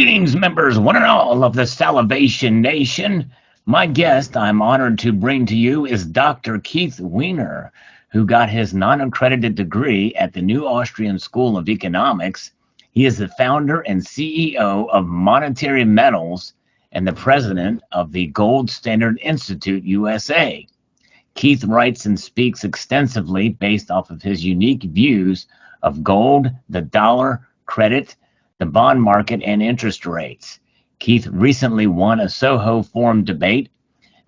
Greetings, members, one and all of the Salivation Nation. My guest I'm honored to bring to you is Dr. Keith Weiner, who got his non-accredited degree at the New Austrian School of Economics. He is the founder and CEO of Monetary Metals and the president of the Gold Standard Institute USA. Keith writes and speaks extensively based off of his unique views of gold, the dollar, credit, the bond market, and interest rates. Keith recently won a Soho Forum debate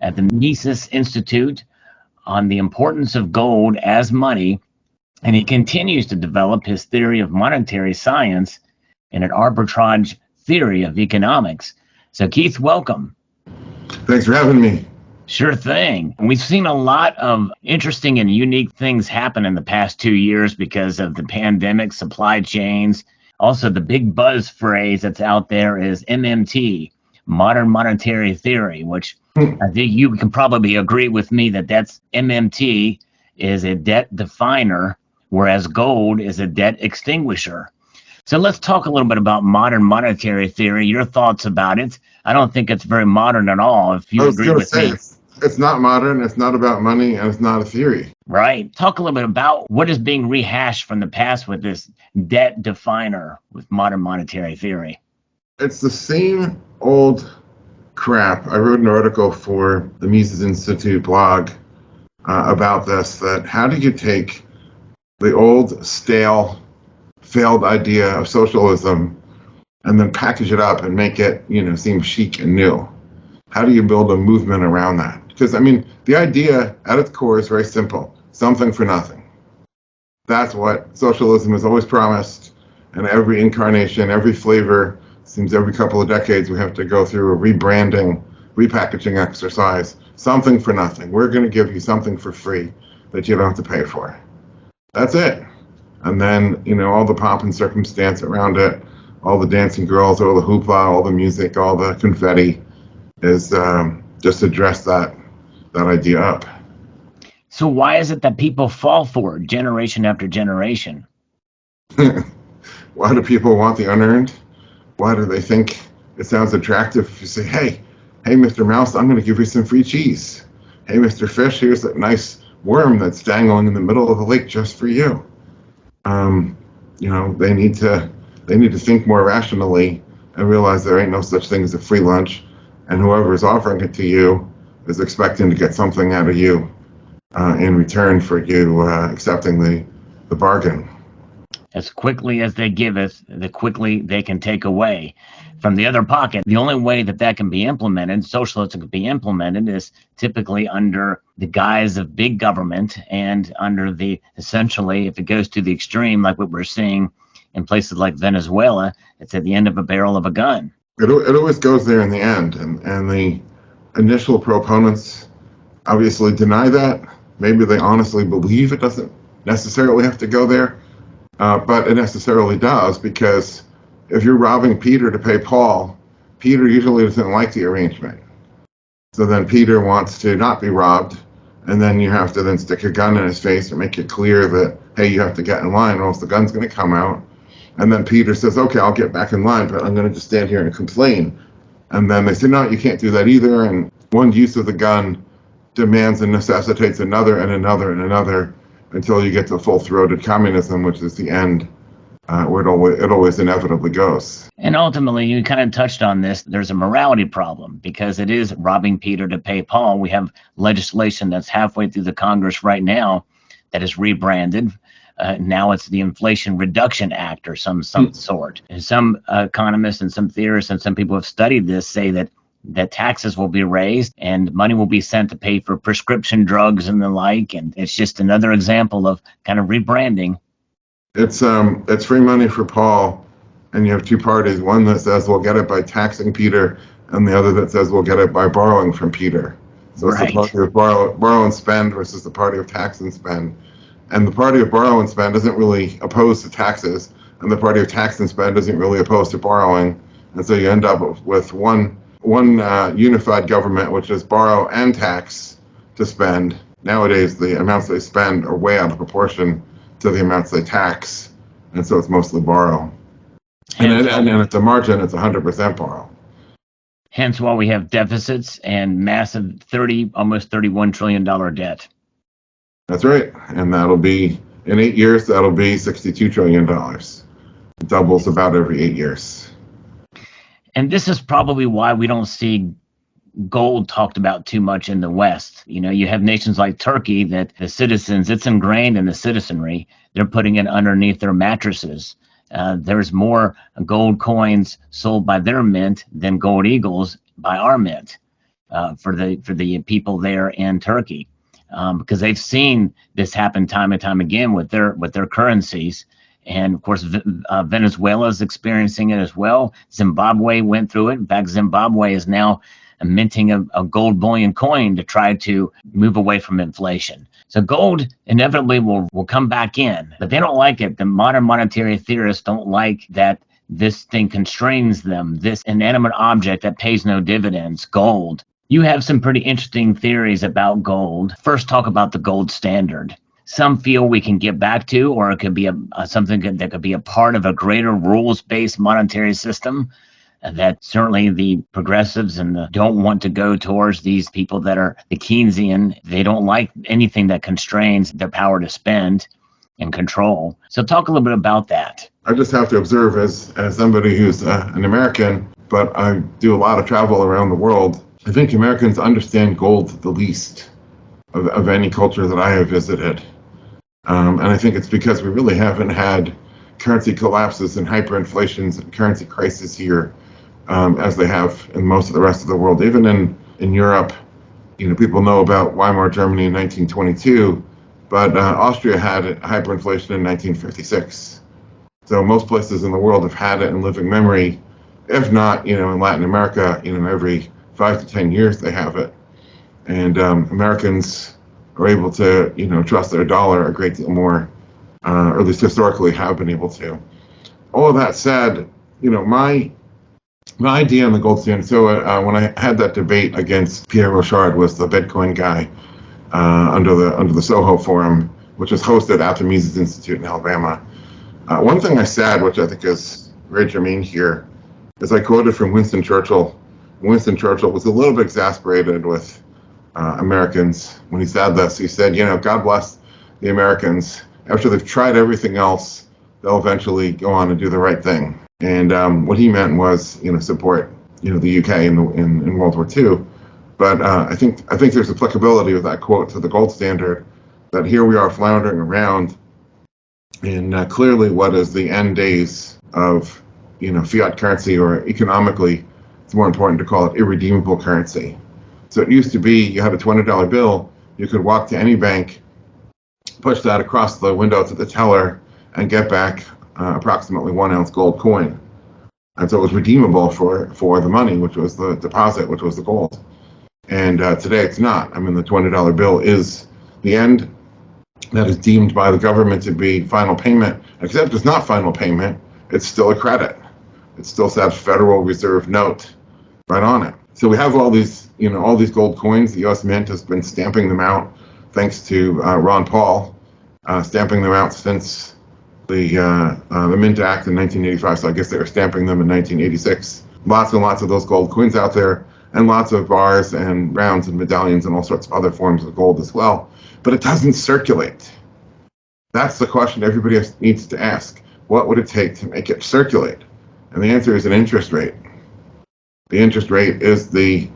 at the Mises Institute on the importance of gold as money, and he continues to develop his theory of monetary science and an arbitrage theory of economics. So Keith, welcome. Thanks for having me. Sure thing. We've seen a lot of interesting and unique things happen in the past 2 years because of the pandemic, supply chains. Also, the big buzz phrase that's out there is MMT, modern monetary theory, which I think you can probably agree with me that that's MMT is a debt definer, whereas gold is a debt extinguisher. So let's talk a little bit about modern monetary theory, your thoughts about it. I don't think it's very modern at all, if you agree with me. It's not modern, it's not about money, and it's not a theory. Right. Talk a little bit about what is being rehashed from the past with this debt definer with modern monetary theory. It's the same old crap. I wrote an article for the Mises Institute blog about this, that how do you take the old, stale, failed idea of socialism and then package it up and make it, seem chic and new? How do you build a movement around that? Because, the idea at its core is very simple. Something for nothing. That's what socialism has always promised. And every incarnation, every flavor, seems every couple of decades we have to go through a rebranding, repackaging exercise. Something for nothing. We're going to give you something for free that you don't have to pay for. That's it. And then, all the pomp and circumstance around it, all the dancing girls, all the hoopla, all the music, all the confetti is just to dress that idea up. So why is it that people fall for it generation after generation? Why do people want the unearned? Why do they think it sounds attractive if you say, hey, Mr. Mouse, I'm going to give you some free cheese. Hey, Mr. Fish, here's that nice worm that's dangling in the middle of the lake just for you. They need to think more rationally and realize there ain't no such thing as a free lunch, and whoever is offering it to you is expecting to get something out of you in return for you accepting the bargain. As quickly as they give us, the quickly they can take away from the other pocket. The only way that can be implemented, socialism can be implemented, is typically under the guise of big government and under essentially, if it goes to the extreme, like what we're seeing in places like Venezuela, it's at the end of a barrel of a gun. It always goes there in the end, and the initial proponents obviously deny that. Maybe they honestly believe it doesn't necessarily have to go there, but it necessarily does, because if you're robbing Peter to pay Paul, Peter usually doesn't like the arrangement. So then Peter wants to not be robbed, and then you have to then stick a gun in his face and make it clear that, hey, you have to get in line or else the gun's going to come out. And then Peter says, okay, I'll get back in line, but I'm going to just stand here and complain. And then they say, no, you can't do that either. And one use of the gun demands and necessitates another and another and another until you get to full-throated communism, which is the end where it always inevitably goes. And ultimately, you kind of touched on this, there's a morality problem because it is robbing Peter to pay Paul. We have legislation that's halfway through the Congress right now that is rebranded. Now it's the Inflation Reduction Act or some sort. And some economists and some theorists and some people who have studied this say that taxes will be raised and money will be sent to pay for prescription drugs and the like. And it's just another example of kind of rebranding. It's free money for Paul, and you have two parties. One that says we'll get it by taxing Peter, and the other that says we'll get it by borrowing from Peter. So it's the party of borrow and spend versus the party of tax and spend. And the party of borrow and spend isn't really opposed to taxes, and the party of tax and spend isn't really opposed to borrowing. And so you end up with one unified government, which is borrow and tax to spend. Nowadays, the amounts they spend are way out of proportion to the amounts they tax, and so it's mostly borrow. Hence, And at the margin, it's 100% borrow. hence why we have deficits and massive almost $31 trillion debt. That's right. And that'll be, in 8 years, that'll be $62 trillion. It doubles about every 8 years. And this is probably why we don't see gold talked about too much in the West. You know, you have nations like Turkey that the citizens, it's ingrained in the citizenry, they're putting it underneath their mattresses. There's more gold coins sold by their mint than gold eagles by our mint for the people there in Turkey, because they've seen this happen time and time again with their currencies. And of course, Venezuela is experiencing it as well. Zimbabwe went through it. In fact, Zimbabwe is now minting a gold bullion coin to try to move away from inflation. So gold inevitably will come back in, but they don't like it. The modern monetary theorists don't like that this thing constrains them, this inanimate object that pays no dividends, gold. You have some pretty interesting theories about gold. First, talk about the gold standard. Some feel we can get back to, or it could be something that could be a part of a greater rules-based monetary system. That certainly the progressives don't want to go towards these people that are the Keynesian. They don't like anything that constrains their power to spend and control. So talk a little bit about that. I just have to observe as somebody who's an American, but I do a lot of travel around the world. I think Americans understand gold the least of any culture that I have visited. And I think it's because we really haven't had currency collapses and hyperinflations and currency crises here as they have in most of the rest of the world. Even in Europe, you know, people know about Weimar Germany in 1922, but Austria had hyperinflation in 1956. So most places in the world have had it in living memory. If not, you know, in Latin America, you know, every 5 to 10 years they have it. And Americans are able to, you know, trust their dollar a great deal more, or at least historically have been able to. All of that said, you know, my idea on the gold standard. So when I had that debate against Pierre Rochard, was the Bitcoin guy under the Soho Forum, which was hosted at the Mises Institute in Alabama. One thing I said, which I think is very germane here, is I quoted from Winston Churchill. Winston Churchill was a little bit exasperated with Americans when he said this. He said, you know, God bless the Americans. After they've tried everything else, they'll eventually go on and do the right thing. And what he meant was, you know, support, you know, the UK in World War II. But I think there's applicability with that quote to the gold standard, that here we are floundering around in clearly what is the end days of, you know, fiat currency, or economically, it's more important to call it irredeemable currency. So it used to be you had a $20 bill, you could walk to any bank, push that across the window to the teller, and get back approximately 1 ounce gold coin. And so it was redeemable for the money, which was the deposit, which was the gold. And today it's not. I mean, the $20 bill is the end. That is deemed by the government to be final payment, except it's not final payment. It's still a credit. It still says Federal Reserve note right on it. So we have all these gold coins. The U.S. Mint has been stamping them out, thanks to Ron Paul, stamping them out since the Mint Act in 1985. So I guess they were stamping them in 1986. Lots and lots of those gold coins out there, and lots of bars and rounds and medallions and all sorts of other forms of gold as well. But it doesn't circulate. That's the question everybody needs to ask. What would it take to make it circulate? And the answer is an interest rate. The interest rate is the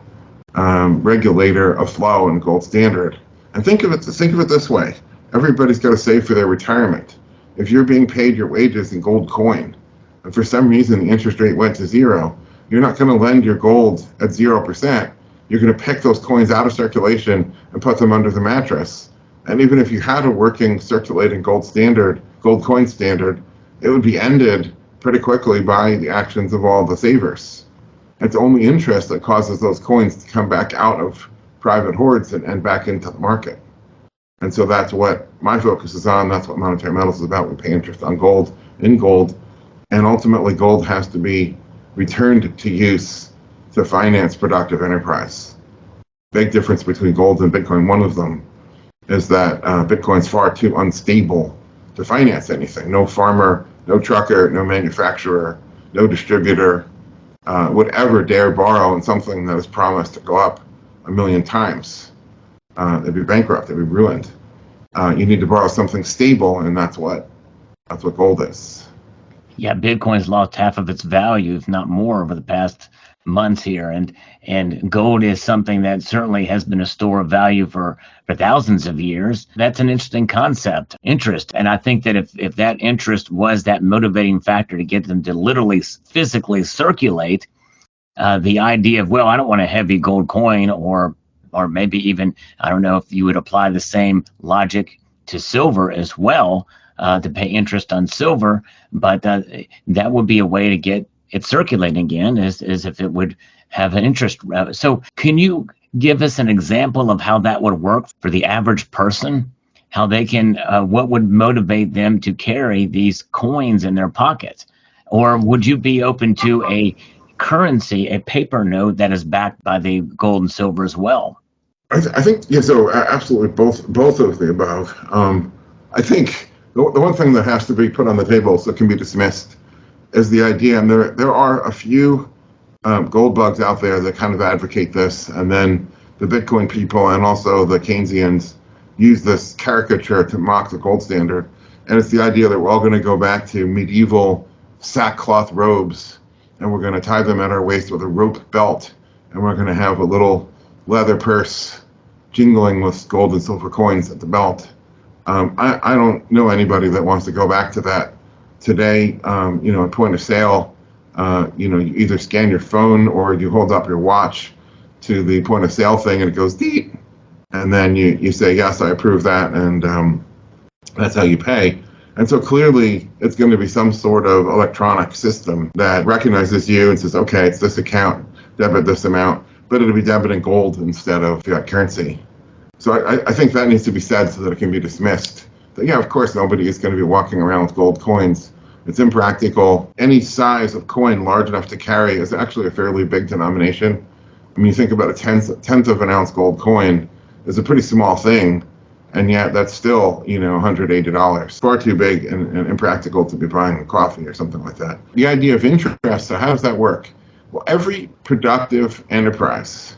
regulator of flow in gold standard. And think of it this way. Everybody's got to save for their retirement. If you're being paid your wages in gold coin, and for some reason the interest rate went to zero, you're not going to lend your gold at 0%. You're going to pick those coins out of circulation and put them under the mattress. And even if you had a working circulating gold coin standard, it would be ended pretty quickly by the actions of all the savers. It's only interest that causes those coins to come back out of private hoards and back into the market. And so that's what my focus is on. That's what monetary metals is about. We pay interest on gold, in gold, and ultimately gold has to be returned to use to finance productive enterprise. Big difference between gold and Bitcoin. One of them is that Bitcoin's far too unstable to finance anything. No farmer, no trucker, no manufacturer no distributor would ever dare borrow in something that is promised to go up 1,000,000 times. They'd be bankrupt, they'd be ruined. You need to borrow something stable, and that's what gold is. Yeah, Bitcoin's lost half of its value, if not more, over the past months here, and gold is something that certainly has been a store of value for thousands of years. That's an interesting concept, interest, and I think that if that interest was that motivating factor to get them to literally physically circulate, the idea of, well, I don't want a heavy gold coin, or maybe even, I don't know if you would apply the same logic to silver as well, to pay interest on silver, but that would be a way to get it circulating again, is if it would have an interest. So can you give us an example of how that would work for the average person? How they can, what would motivate them to carry these coins in their pockets? Or would you be open to a currency, a paper note that is backed by the gold and silver as well? I think, yeah, so absolutely both of the above. I think the one thing that has to be put on the table so it can be dismissed is the idea, and there are a few gold bugs out there that kind of advocate this, and then the Bitcoin people and also the Keynesians use this caricature to mock the gold standard. And it's the idea that we're all going to go back to medieval sackcloth robes, and we're going to tie them at our waist with a rope belt, and we're going to have a little leather purse jingling with gold and silver coins at the belt. I don't know anybody that wants to go back to that today. At point of sale, you either scan your phone or you hold up your watch to the point of sale thing, and it goes deep, and then you say, yes, I approve that, and that's how you pay. And so clearly it's going to be some sort of electronic system that recognizes you and says, okay, it's this account, debit this amount, but it'll be debiting gold instead of fiat currency. So I think that needs to be said so that it can be dismissed. That, yeah, of course, nobody is going to be walking around with gold coins. It's impractical. Any size of coin large enough to carry is actually a fairly big denomination. I mean, you think about a tenth of an ounce gold coin is a pretty small thing, and yet that's still, $180. Far too big and impractical to be buying coffee or something like that. The idea of interest, so how does that work? Well, every productive enterprise,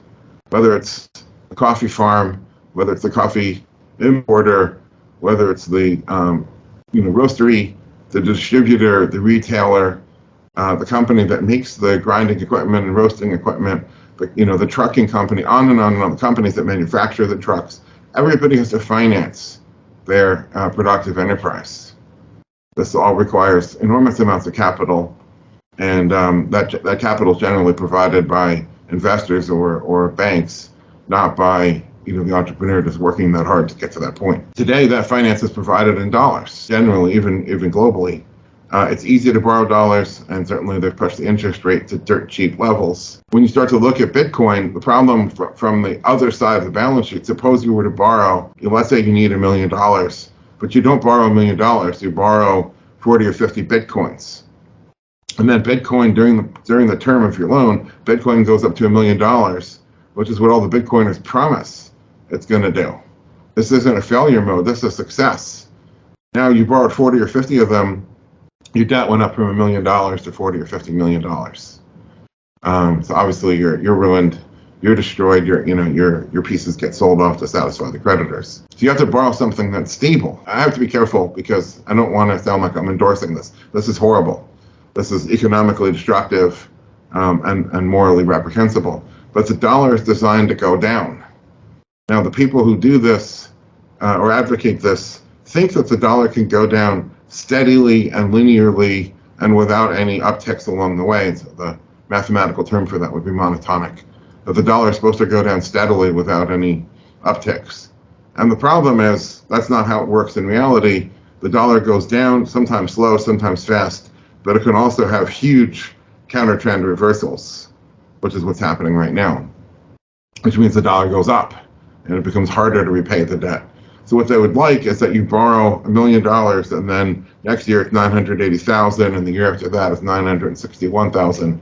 whether it's a coffee farm, whether it's the coffee importer, whether it's the roastery, the distributor, the retailer, the company that makes the grinding equipment and roasting equipment, the trucking company, on and on, the companies that manufacture the trucks, everybody has to finance their productive enterprise. This all requires enormous amounts of capital, and that capital is generally provided by investors or banks, not by the entrepreneur just working that hard to get to that point. Today, that finance is provided in dollars, generally, even globally. It's easy to borrow dollars, and certainly they've pushed the interest rate to dirt cheap levels. When you start to look at Bitcoin, the problem from the other side of the balance sheet, suppose you were to borrow, let's say you need $1 million, but you don't borrow $1 million, you borrow 40 or 50 Bitcoins. And then Bitcoin, during the term of your loan, Bitcoin goes up to $1 million, which is what all the Bitcoiners promise it's going to do. This isn't a failure mode, this is success. Now you borrowed 40 or 50 of them, your debt went up from $1 million to 40 or 50 million dollars. So obviously you're ruined, you're destroyed, your pieces get sold off to satisfy the creditors. So you have to borrow something that's stable. I have to be careful because I don't want to sound like I'm endorsing this. This is horrible. This is economically destructive and morally reprehensible. But the dollar is designed to go down. Now, the people who do this or advocate this think that the dollar can go down steadily and linearly and without any upticks along the way. So the mathematical term for that would be monotonic. That the dollar is supposed to go down steadily without any upticks. And the problem is that's not how it works in reality. The dollar goes down, sometimes slow, sometimes fast, but it can also have huge counter-trend reversals, which is what's happening right now, which means the dollar goes up and it becomes harder to repay the debt. So what they would like is that you borrow $1 million, and then next year it's 980,000, and the year after that is 961,000,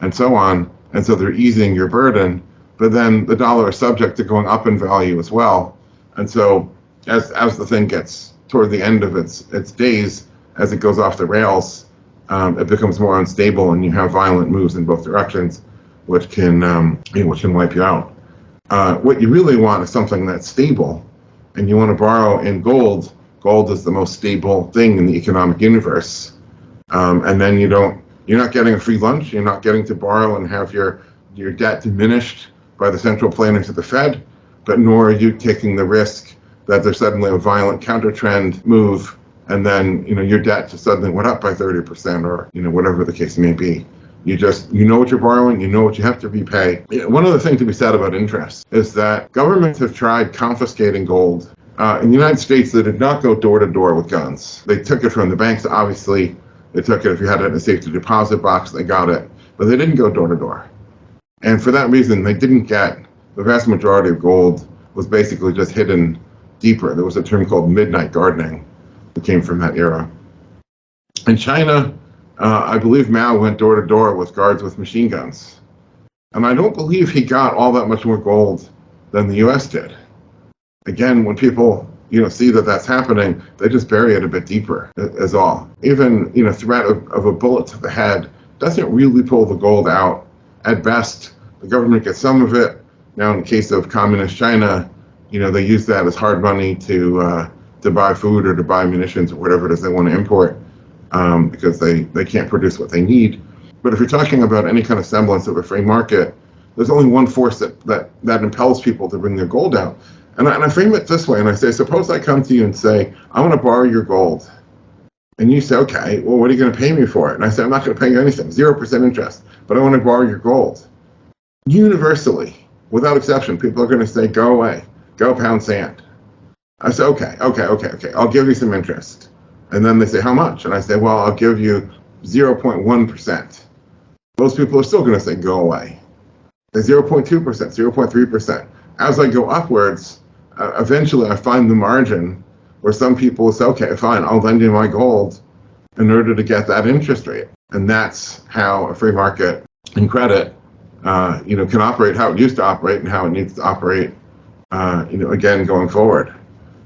and so on. And so they're easing your burden, but then the dollar is subject to going up in value as well. And so as the thing gets toward the end of its days, as it goes off the rails, it becomes more unstable, and you have violent moves in both directions, which can wipe you out. What you really want is something that's stable, and you want to borrow in gold. Gold is the most stable thing in the economic universe, and then you're not getting a free lunch. You're not getting to borrow and have your debt diminished by the central planners of the Fed, but nor are you taking the risk that there's suddenly a violent counter-trend move, and then your debt just suddenly went up by 30%, or whatever the case may be. You know what you're borrowing, you know what you have to repay. One other thing to be said about interest is that governments have tried confiscating gold. In the United States, they did not go door to door with guns. They took it from the banks, obviously. They took it if you had it in a safety deposit box, they got it. But they didn't go door to door. And for that reason, they didn't get the vast majority of gold was basically just hidden deeper. There was a term called midnight gardening that came from that era. In China, I believe Mao went door to door with guards with machine guns. And I don't believe he got all that much more gold than the US did. Again, when people see that that's happening, they just bury it a bit deeper, is all. Even threat of a bullet to the head doesn't really pull the gold out. At best, the government gets some of it. Now, in the case of communist China, they use that as hard money to buy food or to buy munitions or whatever it is they want to import, because they can't produce what they need. But if you're talking about any kind of semblance of a free market, there's only one force that impels people to bring their gold out. And I frame it this way, and I say, suppose I come to you and say, I want to borrow your gold. And you say, okay, well, what are you going to pay me for it? And I say, I'm not going to pay you anything, 0% interest, but I want to borrow your gold. Universally, without exception, people are going to say, go away, go pound sand. I say, okay, I'll give you some interest. And then they say, how much? And I say, well, I'll give you 0.1%. Those people are still going to say, go away. At 0.2%, 0.3%. As I go upwards, eventually I find the margin where some people will say, okay, fine, I'll lend you my gold in order to get that interest rate. And that's how a free market in credit, can operate, how it used to operate and how it needs to operate, again, going forward.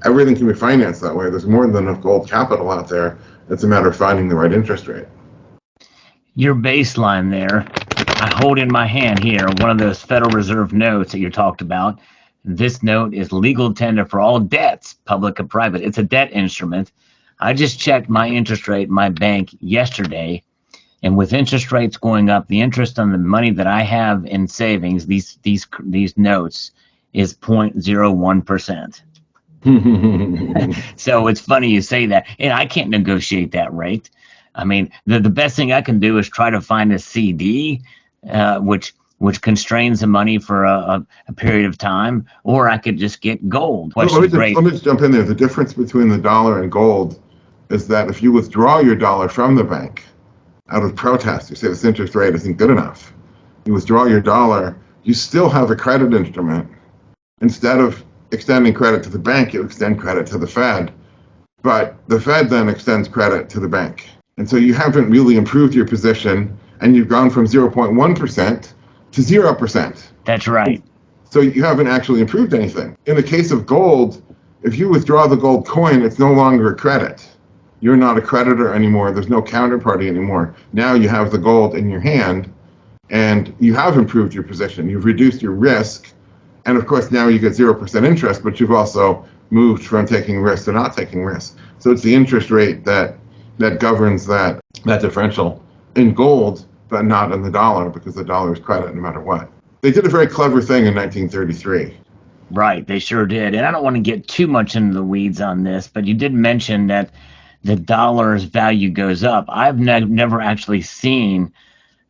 Everything can be financed that way. There's more than enough gold capital out there. It's a matter of finding the right interest rate. Your baseline there, I hold in my hand here one of those Federal Reserve notes that you talked about. This note is legal tender for all debts, public or private. It's a debt instrument. I just checked my interest rate in my bank yesterday, and with interest rates going up, the interest on the money that I have in savings, these notes, is 0.01%. So it's funny you say that, and I can't negotiate that rate. I mean, the best thing I can do is try to find a CD, which constrains the money for a period of time, or I could just get gold. Let me just jump in there. The difference between the dollar and gold is that if you withdraw your dollar from the bank out of protest, you say this interest rate isn't good enough, you withdraw your dollar, you still have a credit instrument. Instead of extending credit to the bank, you extend credit to the Fed, but the Fed then extends credit to the bank. And so you haven't really improved your position, and you've gone from 0.1% to 0%. That's right. So you haven't actually improved anything. In the case of gold, if you withdraw the gold coin, it's no longer a credit. You're not a creditor anymore. There's no counterparty anymore. Now you have the gold in your hand, and you have improved your position. You've reduced your risk, and of course now you get 0% interest, but you've also moved from taking risk to not taking risk. So it's the interest rate that governs that differential in gold, but not in the dollar, because the dollar is credit no matter what. They did a very clever thing in 1933. Right, they sure did. And I don't want to get too much into the weeds on this, but you did mention that the dollar's value goes up. I've never actually seen,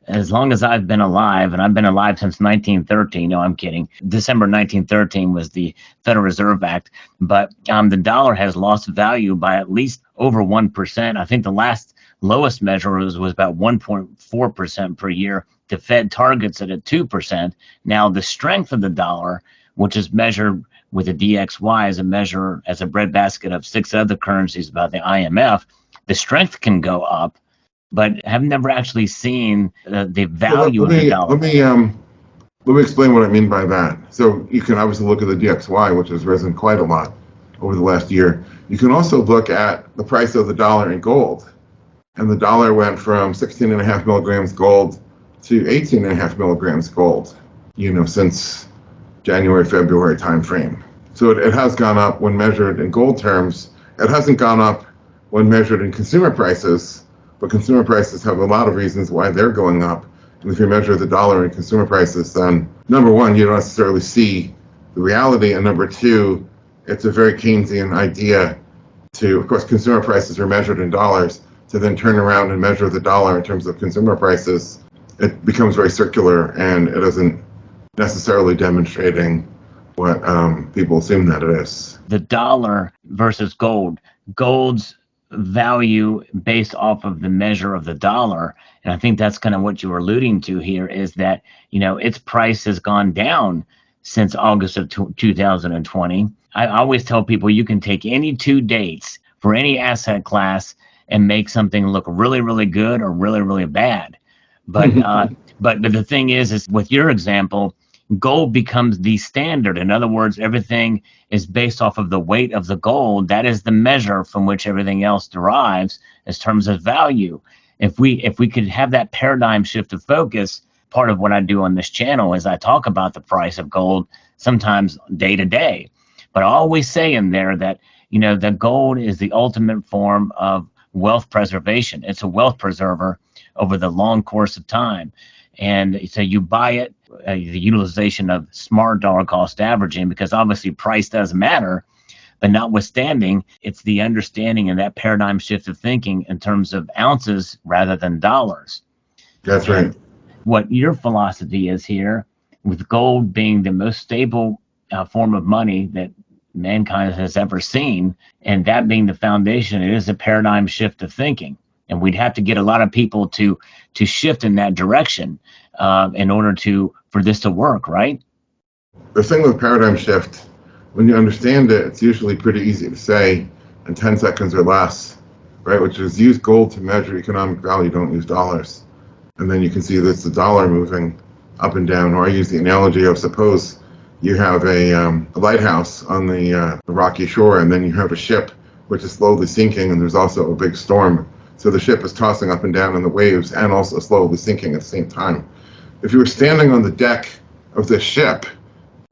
as long as I've been alive, and I've been alive since 1913. No, I'm kidding. December 1913 was the Federal Reserve Act. But the dollar has lost value by at least over 1%. I think the last lowest measure was about 1.4% per year. The Fed targets it at 2%. Now, the strength of the dollar, which is measured with a DXY as a measure, as a breadbasket of 6 other currencies about the IMF, the strength can go up, but I've never actually seen the value of the dollar. Let me explain what I mean by that. So you can obviously look at the DXY, which has risen quite a lot over the last year. You can also look at the price of the dollar in gold. and the dollar went from 16.5 milligrams gold to 18.5 milligrams gold, since January, February timeframe. So it has gone up when measured in gold terms. It hasn't gone up when measured in consumer prices, but consumer prices have a lot of reasons why they're going up. And if you measure the dollar in consumer prices, then number one, you don't necessarily see the reality, and number two, it's a very Keynesian idea to, of course, consumer prices are measured in dollars, to then turn around and measure the dollar in terms of consumer prices. It becomes very circular, and it isn't necessarily demonstrating what people assume that it is. The dollar versus gold. Gold's value based off of the measure of the dollar, and I think that's kind of what you were alluding to here, is that its price has gone down since August of 2020. I always tell people you can take any 2 dates for any asset class and make something look really, really good or really, really bad. But but the thing is with your example, gold becomes the standard. In other words, everything is based off of the weight of the gold. That is the measure from which everything else derives in terms of value. If we could have that paradigm shift of focus, part of what I do on this channel is I talk about the price of gold sometimes day to day. But I always say in there that, the gold is the ultimate form of wealth preservation. It's a wealth preserver over the long course of time. And so you buy it, the utilization of smart dollar cost averaging, because obviously price does matter, but notwithstanding, it's the understanding of that paradigm shift of thinking in terms of ounces rather than dollars. That's right. What your philosophy is here, with gold being the most stable form of money that mankind has ever seen, and that being the foundation, it is a paradigm shift of thinking. And we'd have to get a lot of people to shift in that direction in order for this to work, right? The thing with paradigm shift, when you understand it, it's usually pretty easy to say in 10 seconds or less, right? Which is use gold to measure economic value, don't use dollars. And then you can see that's the dollar moving up and down. Or I use the analogy of, suppose you have a lighthouse on the rocky shore, and then you have a ship which is slowly sinking, and there's also a big storm. So the ship is tossing up and down in the waves and also slowly sinking at the same time. If you were standing on the deck of this ship,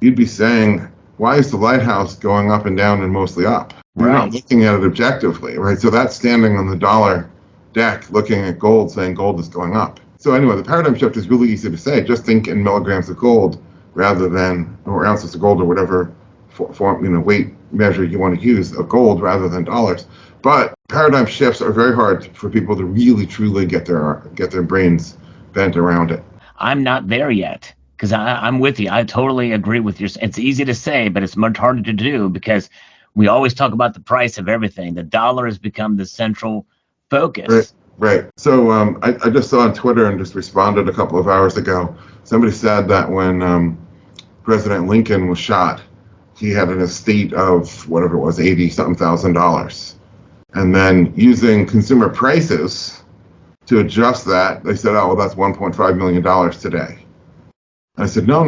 you'd be saying, why is the lighthouse going up and down and mostly up? You're not looking at it objectively, right? So that's standing on the dollar deck looking at gold saying gold is going up. So anyway, the paradigm shift is really easy to say. Just think in milligrams of gold rather than, or ounces of gold, or whatever form, weight measure you want to use of gold rather than dollars. But paradigm shifts are very hard for people to really truly get their brains bent around it. I'm not there yet, because I'm with you. I totally agree with you. It's easy to say, but it's much harder to do, because we always talk about the price of everything. The dollar has become the central focus. Right. So I just saw on Twitter and just responded a couple of hours ago. Somebody said that when President Lincoln was shot, he had an estate of whatever it was, $80-something thousand. And then using consumer prices to adjust that, they said, oh, well, that's $1.5 million today. I said, no.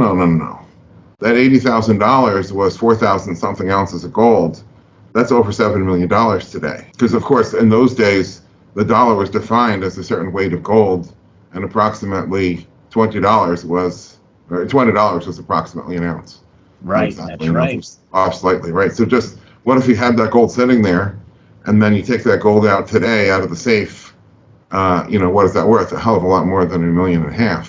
That $80,000 was 4,000 something ounces of gold. That's over $7 million today. Because, of course, in those days, the dollar was defined as a certain weight of gold, and approximately $20 was approximately an ounce. Right, exactly, that's right. Off slightly, right? So just what if you had that gold sitting there, and then you take that gold out today out of the safe? What is that worth? A hell of a lot more than $1.5 million.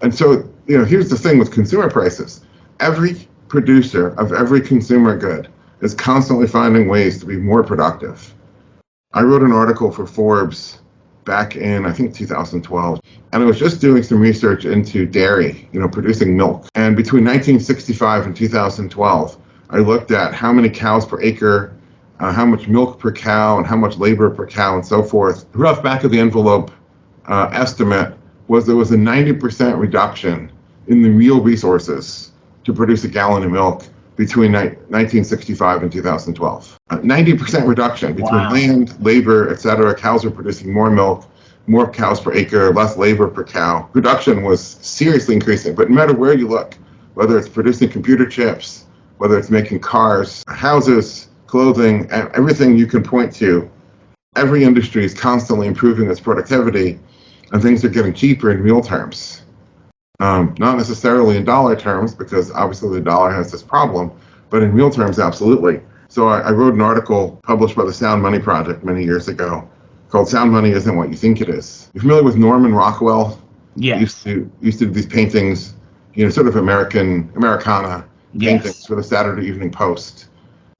And so, here's the thing with consumer prices. Every producer of every consumer good is constantly finding ways to be more productive. I wrote an article for Forbes back in, I think, 2012. And I was just doing some research into dairy, producing milk. And between 1965 and 2012, I looked at how many cows per acre, how much milk per cow, and how much labor per cow, and so forth. The rough back of the envelope estimate was there was a 90% reduction in the real resources to produce a gallon of milk between 1965 and 2012. 90% reduction between land, labor, etc. Cows are producing more milk, more cows per acre, less labor per cow. Production was seriously increasing, but no matter where you look, whether it's producing computer chips, whether it's making cars, houses, clothing, everything you can point to, every industry is constantly improving its productivity, and things are getting cheaper in real terms. Not necessarily in dollar terms, because obviously the dollar has this problem, but in real terms, absolutely. So I wrote an article published by the Sound Money Project many years ago called "Sound Money Isn't What You Think It Is." You're familiar with Norman Rockwell? Yes. Used to do these paintings, sort of Americana paintings Yes. for the Saturday Evening Post.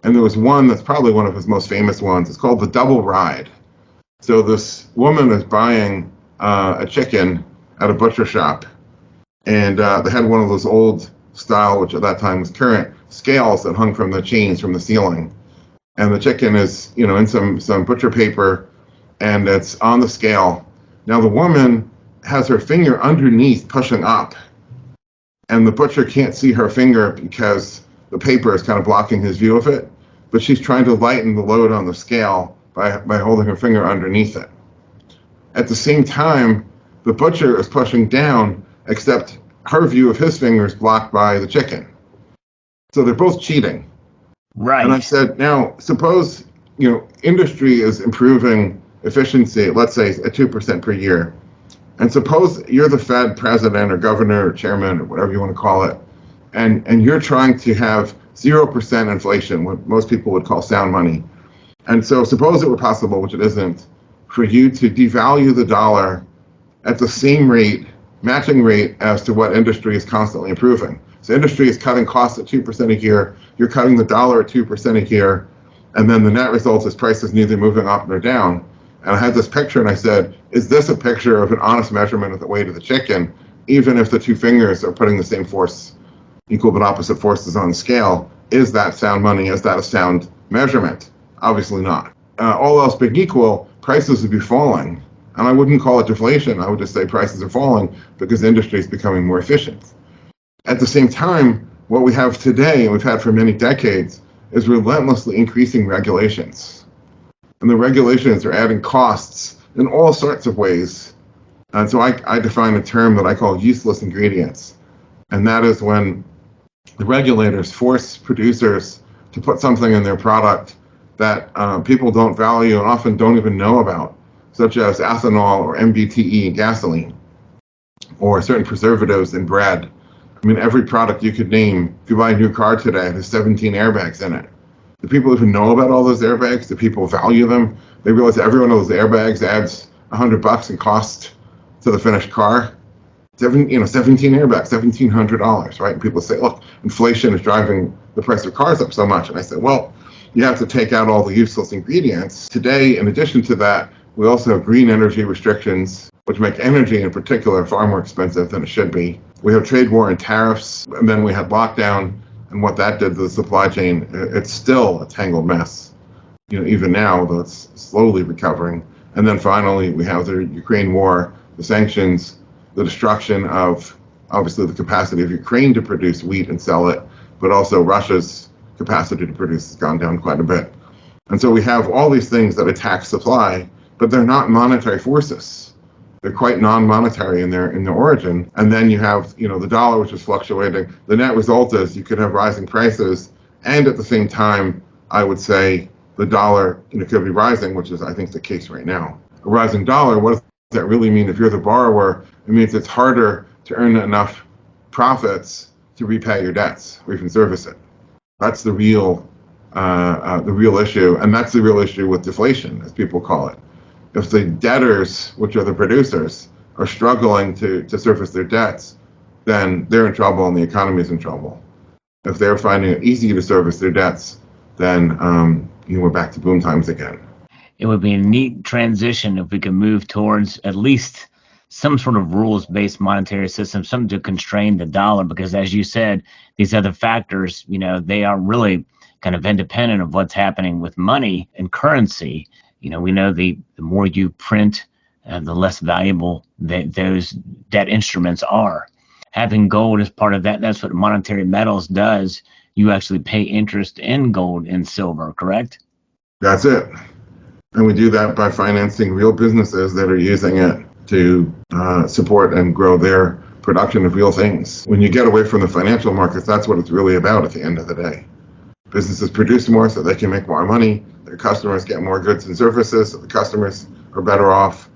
And there was one that's probably one of his most famous ones. It's called The Double Ride. So this woman is buying a chicken at a butcher shop, and they had one of those old style, which at that time was current, scales that hung from the chains from the ceiling. And the chicken is, in some butcher paper, and it's on the scale. Now the woman has her finger underneath pushing up, and the butcher can't see her finger because the paper is kind of blocking his view of it, but she's trying to lighten the load on the scale by holding her finger underneath it. At the same time, the butcher is pushing down, except her view of his finger is blocked by the chicken. So they're both cheating. Right. And I said, now, suppose, industry is improving efficiency, let's say at 2% per year. And suppose you're the Fed president or governor or chairman or whatever you want to call it, and you're trying to have 0% inflation, what most people would call sound money. And so suppose it were possible, which it isn't, for you to devalue the dollar at the same rate, matching rate as to what industry is constantly improving. So industry is cutting costs at 2% a year, you're cutting the dollar at 2% a year, and then the net result is prices neither moving up nor down. And I had this picture and I said, is this a picture of an honest measurement of the weight of the chicken, even if the two fingers are putting the same force, equal but opposite forces on the scale? Is that sound money? Is that a sound measurement? Obviously not. All else being equal, prices would be falling. And I wouldn't call it deflation. I would just say prices are falling because the industry is becoming more efficient. At the same time, what we have today, and we've had for many decades, is relentlessly increasing regulations. And the regulations are adding costs in all sorts of ways. And so I define a term that I call useless ingredients. And that is when the regulators force producers to put something in their product that people don't value and often don't even know about, such as ethanol or MBTE in gasoline, or certain preservatives in bread. I mean, every product you could name, if you buy a new car today, there's 17 airbags in it. Do people even know about all those airbags? Do people value them? They realize every one of those airbags adds $100 in cost to the finished car. 17 airbags, $1,700, right? And people say, look, inflation is driving the price of cars up so much. And I said, well, you have to take out all the useless ingredients. Today, in addition to that, we also have green energy restrictions, which make energy in particular far more expensive than it should be. We have trade war and tariffs, and then we had lockdown, and what that did to the supply chain. It's still a tangled mess, even now, though it's slowly recovering. And then finally, we have the Ukraine war, the sanctions, the destruction of, obviously, the capacity of Ukraine to produce wheat and sell it, but also Russia's capacity to produce has gone down quite a bit. And so we have all these things that attack supply, but they're not monetary forces. They're quite non-monetary in their origin. And then you have, the dollar, which is fluctuating. The net result is you could have rising prices, and at the same time, I would say the dollar, could be rising, which is, I think, the case right now. A rising dollar, what does that really mean? If you're the borrower, it means it's harder to earn enough profits to repay your debts or even service it. That's the real issue, and that's the real issue with deflation, as people call it. If the debtors, which are the producers, are struggling to service their debts, then they're in trouble and the economy is in trouble. If they're finding it easy to service their debts, then we're back to boom times again. It would be a neat transition if we could move towards at least some sort of rules-based monetary system, something to constrain the dollar, because as you said, these other factors, they are really kind of independent of what's happening with money and currency. We know the more you print, the less valuable those debt instruments are. Having gold as part of that, that's what monetary metals does. You actually pay interest in gold and silver, correct? That's it. And we do that by financing real businesses that are using it to support and grow their production of real things. When you get away from the financial markets, that's what it's really about at the end of the day. Businesses produce more so they can make more money. their customers get more goods and services. So the customers are better off.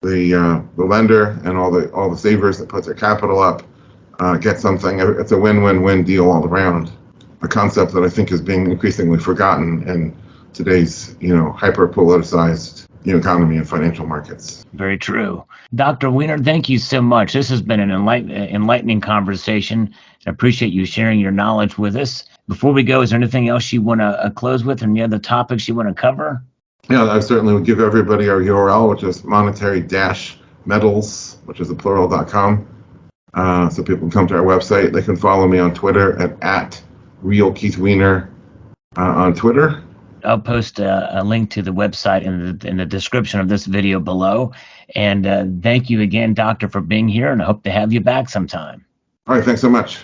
The lender and all the savers that put their capital up get something. It's a win-win-win deal all around. A concept that I think is being increasingly forgotten in today's hyper-politicized economy and financial markets. Very true. Dr. Weiner, thank you so much. This has been an enlightening conversation. I appreciate you sharing your knowledge with us. Before we go, is there anything else you want to close with, or any other topics you want to cover? Yeah, I certainly would give everybody our URL, which is monetary-metals, which is a plural.com. So people can come to our website. They can follow me on Twitter at Real Keith Weiner on Twitter. I'll post a link to the website in the description of this video below. And thank you again, Doctor, for being here, and I hope to have you back sometime. All right, thanks so much.